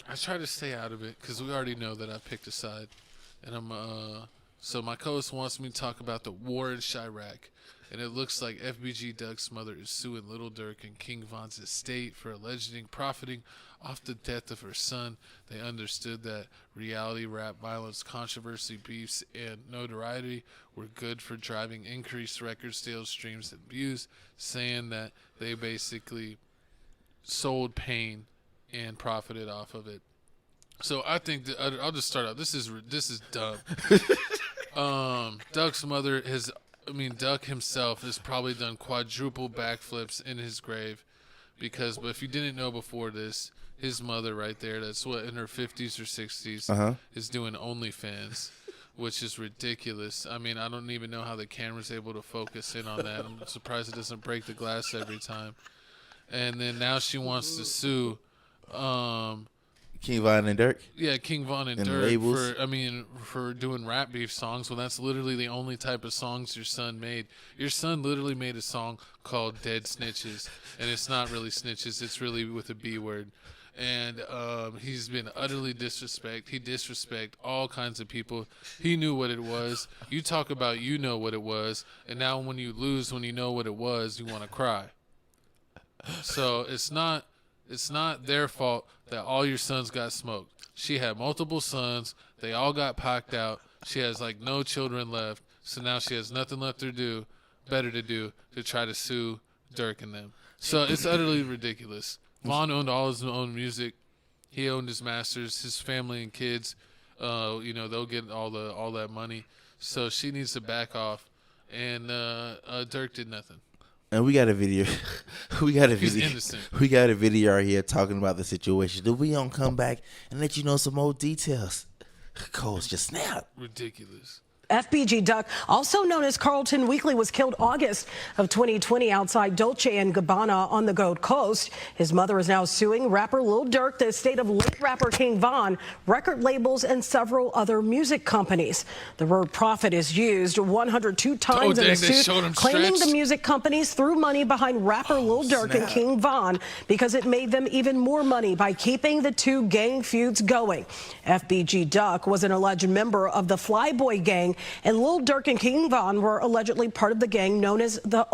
I try to stay out of it because we already know that I picked a side, and so my co-host wants me to talk about the war in Chirac, and it looks like FBG Duck's mother is suing Little Durk and King Von's estate for allegedly profiting off the death of her son. They understood that reality rap violence, controversy, beefs, and notoriety were good for driving increased record sales, streams, and views, saying that they basically sold pain and profited off of it. So I think that I'll just start out. This is dumb. Duck's mother Duck himself has probably done quadruple backflips in his grave but if you didn't know before this, his mother right there, that's what, in her 50s or 60s, is doing OnlyFans, which is ridiculous. I mean, I don't even know how the camera's able to focus in on that. I'm surprised it doesn't break the glass every time. And then now she wants to sue King Von and Durk? Yeah, King Von and Durk labels. for doing rap beef songs when that's literally the only type of songs your son made. Your son literally made a song called Dead Snitches, and it's not really snitches, it's really with a B word. And he's been utterly disrespect. He disrespect all kinds of people. He knew what it was. You talk about you know what it was, and now when you lose, when you know what it was, you want to cry. So it's not their fault that all your sons got smoked. She had multiple sons. They all got packed out. She has like no children left. So now she has nothing left better to do to try to sue Durk and them. So it's utterly ridiculous. Vaughn owned all his own music. He owned his masters, his family and kids. They'll get all that money. So she needs to back off. And Durk did nothing. And we got a video. He's innocent. We got a video right here talking about the situation. Then we gonna come back and let you know some more details. Cole's just snapped. Ridiculous. FBG Duck, also known as Carlton Weekly, was killed August of 2020 outside Dolce & Gabbana on the Gold Coast. His mother is now suing rapper Lil Durk, the estate of late rapper King Von, record labels, and several other music companies. The word profit is used 102 times in the suit, claiming the music companies threw money behind rapper Lil Durk and King Von because it made them even more money by keeping the two gang feuds going. FBG Duck was an alleged member of the Flyboy gang, and Lil Durk and King Von were allegedly part of the gang known as the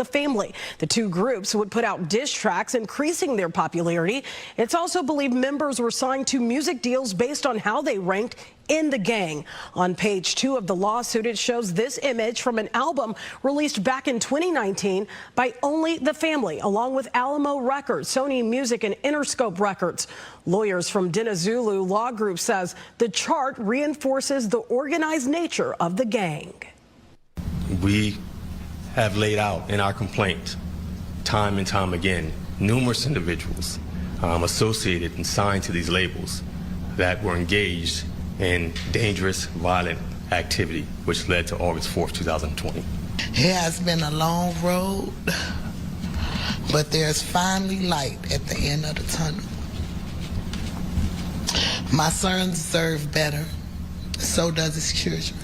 Family. The two groups would put out diss tracks, increasing their popularity. It's also believed members were signed to music deals based on how they ranked in the gang. On page 2 of the lawsuit, it shows this image from an album released back in 2019 by Only the Family, along with Alamo Records, Sony Music, and Interscope Records. Lawyers from Dinazulu Law Group says the chart reinforces the organized nature of the gang. We have laid out in our complaint time and time again numerous individuals associated and signed to these labels that were engaged in dangerous, violent activity, which led to August 4th, 2020. It has been a long road, but there's finally light at the end of the tunnel. My sons deserve better, so does his children.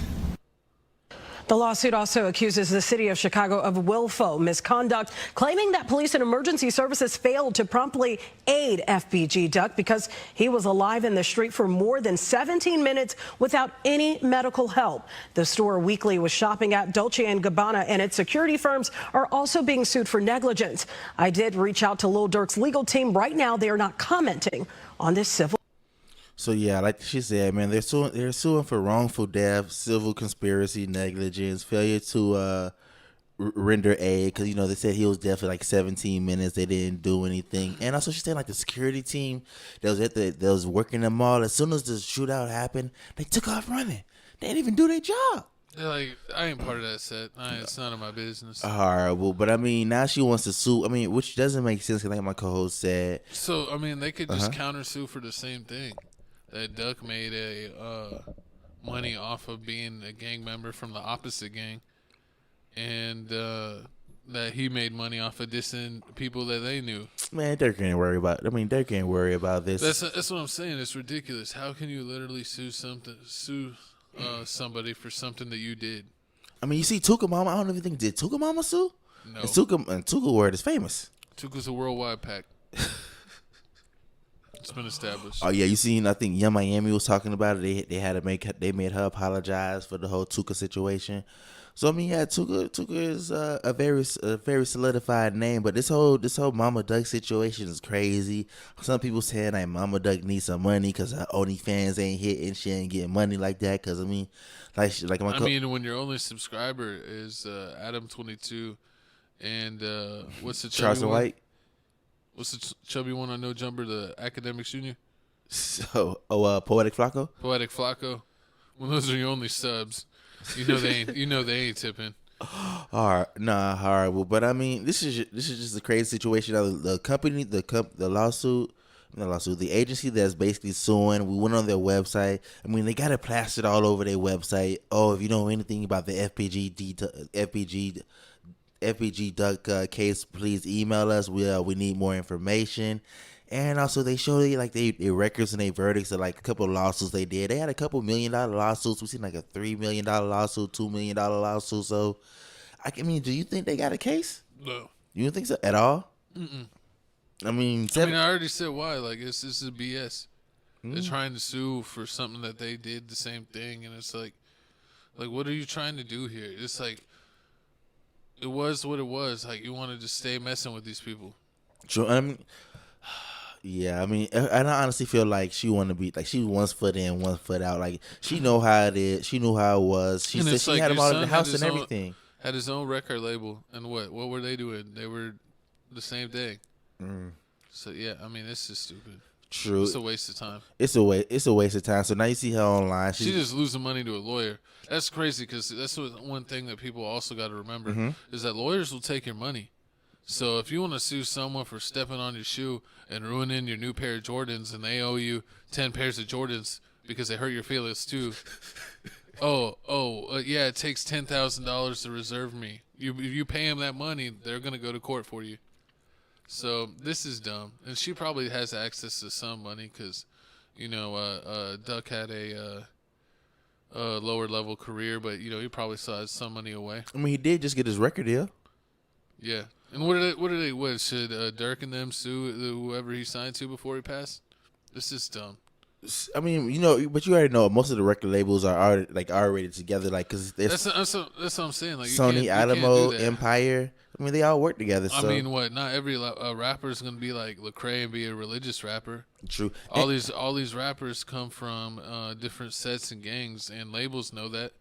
The lawsuit also accuses the city of Chicago of willful misconduct, claiming that police and emergency services failed to promptly aid FBG Duck because he was alive in the street for more than 17 minutes without any medical help. The store Weekly was shopping at Dolce & Gabbana, and its security firms are also being sued for negligence. I did reach out to Lil Durk's legal team. Right now, they are not commenting on this civil. So yeah, like she said, man, they're suing for wrongful death, civil conspiracy, negligence, failure to render aid, because they said he was dead for like 17 minutes. They didn't do anything, and also she said like the security team that was working the mall, as soon as the shootout happened, they took off running. They didn't even do their job. They're like, I ain't part of that set. It's none of my business. Horrible. But now she wants to sue. Which doesn't make sense, like my co-host said. So they could just countersue for the same thing. That Duck made money off of being a gang member from the opposite gang, and that he made money off of dissing people that they knew. Man, Durk ain't worry about. Durk ain't worry about this. That's what I'm saying. It's ridiculous. How can you literally sue somebody for something that you did? You see Tuka Mama. I don't even think did Tuka Mama sue. No. And Tuka word is famous. Tuka's a worldwide pack. It's been established. Oh yeah, you seen? I think Young Miami was talking about it. They made her apologize for the whole Tuka situation. So I mean, yeah, Tuka is a very solidified name, but this whole Mama Duck situation is crazy. Some people saying like Mama Duck needs some money because her OnlyFans ain't hitting, she ain't getting money like that. Because I mean, when your only subscriber is Adam22 and what's the chubby Charleston one? White. What's the chubby one on No Jumper? The Academics Junior. So Poetic Flacco. Poetic Flacco. When those are your only subs, you know they ain't tipping. Horrible. But I mean, this is just a crazy situation. The company, the agency that's basically suing. We went on their website. I mean, they got it plastered all over their website. Oh, if you know anything about the FBG Duck case, please email us. We need more information. And also, they show their records and their verdicts of like a couple of lawsuits they did. They had a couple $1 million lawsuits. We seen like a $3 million lawsuit, $2 million lawsuit. So, I mean, do you think they got a case? No. You don't think so at all? I mean, I already said why. Like, this is BS. They're trying to sue for something that they did the same thing, and it's like, what are you trying to do here? It's like, it was what it was. Like, you wanted to stay messing with these people. True. I mean, yeah. I mean, I honestly feel like she want to be like she 1 foot in, 1 foot out. Like she know how it is. She knew how it was. She said she had him all in the house and everything. Had his own record label, and what were they doing? They were the same thing. So yeah, I mean, it's just stupid. True. It's a waste of time. It's a waste of time. So now you see her online. She just losing money to a lawyer. That's crazy because that's one thing that people also got to remember is that lawyers will take your money. So if you want to sue someone for stepping on your shoe and ruining your new pair of Jordans, and they owe you 10 pairs of Jordans because they hurt your feelings too. Yeah, it takes $10,000 to reserve me. If you pay them that money, they're gonna go to court for you. So this is dumb, and she probably has access to some money because, Duck had a lower level career, but he probably still has some money away. I mean, he did just get his record deal. Yeah, and what should Durk and them sue whoever he signed to before he passed? This is dumb. I mean, but you already know most of the record labels are already together, like because that's what I'm saying. Like Sony, Alamo, Empire. I mean, they all work together. So. I mean, what? Not every rapper is gonna be like Lecrae and be a religious rapper. True. All these rappers come from different sets and gangs, and labels know that.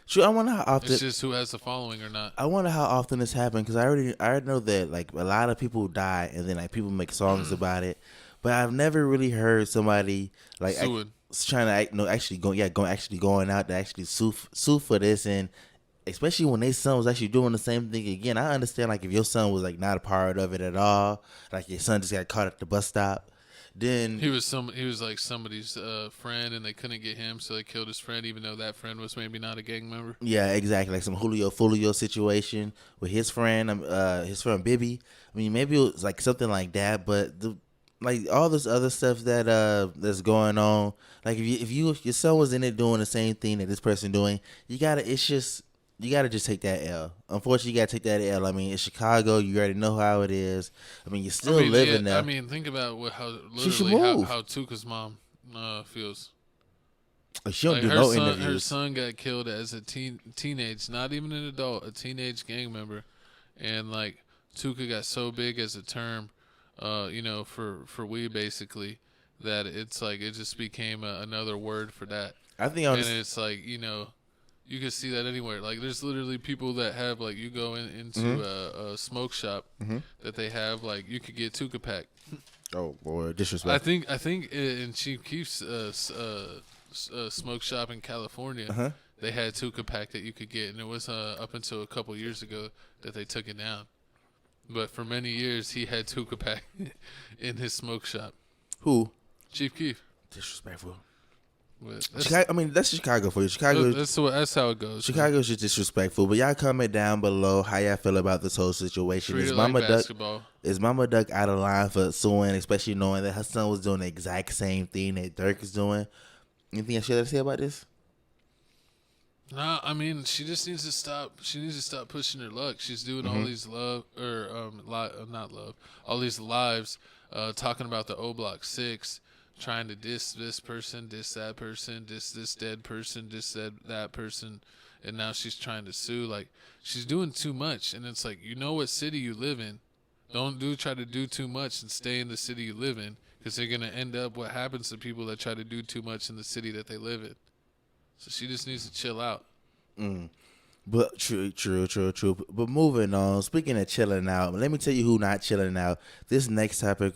True. I wonder how often it's just who has the following or not. I wonder how often this happens because I already know that like a lot of people die and then like people make songs about it, but I've never really heard somebody like trying to going out to actually sue for this, and especially when their son was actually doing the same thing again. I understand like if your son was like not a part of it at all, like your son just got caught at the bus stop. Then he was like somebody's friend, and they couldn't get him, so they killed his friend, even though that friend was maybe not a gang member. Yeah, exactly, like some Julio Folio situation with his friend Bibby. I mean, maybe it was like something like that, but like all this other stuff that's going on, like if your son was in it doing the same thing that this person doing, you gotta just take that L. Unfortunately, you gotta take that L. I mean, it's Chicago. You already know how it is. I mean, you're still living there. I mean, think about how Tuka's mom feels. She don't do no interviews. Her son got killed as a teenage, not even an adult, a teenage gang member, and like Tuka got so big as a term, for weed basically, that it's like it just became another word for that. I think, it's like you can see that anywhere. Like, there's literally people that have, like, you go into a smoke shop that they have, like, you could get Tuka pack. Oh, boy, disrespect. I think in Chief Keef's smoke shop in California, they had Tuka pack that you could get, and it was up until a couple years ago that they took it down. But for many years, he had Tuka pack in his smoke shop. Who? Chief Keef. Disrespectful. Chicago, I mean, that's Chicago for you. Chicago. That's how it goes. Chicago's just disrespectful. But y'all comment down below how y'all feel about this whole situation. Treat it like basketball. Is Mama Duck out of line for suing, especially knowing that her son was doing the exact same thing that Durk is doing? Anything else you have to say about this? No, I mean, she just needs to stop. She needs to stop pushing her luck. She's doing all these all these lives talking about the O Block 6, trying to diss this person, diss that person, diss this dead person, diss that person, and now she's trying to sue. Like, she's doing too much, and it's like, you know what city you live in. Don't try to do too much and stay in the city you live in, because they're gonna end up what happens to people that try to do too much in the city that they live in. So she just needs to chill out. But true. But moving on, speaking of chilling out, let me tell you who not chilling out. This next topic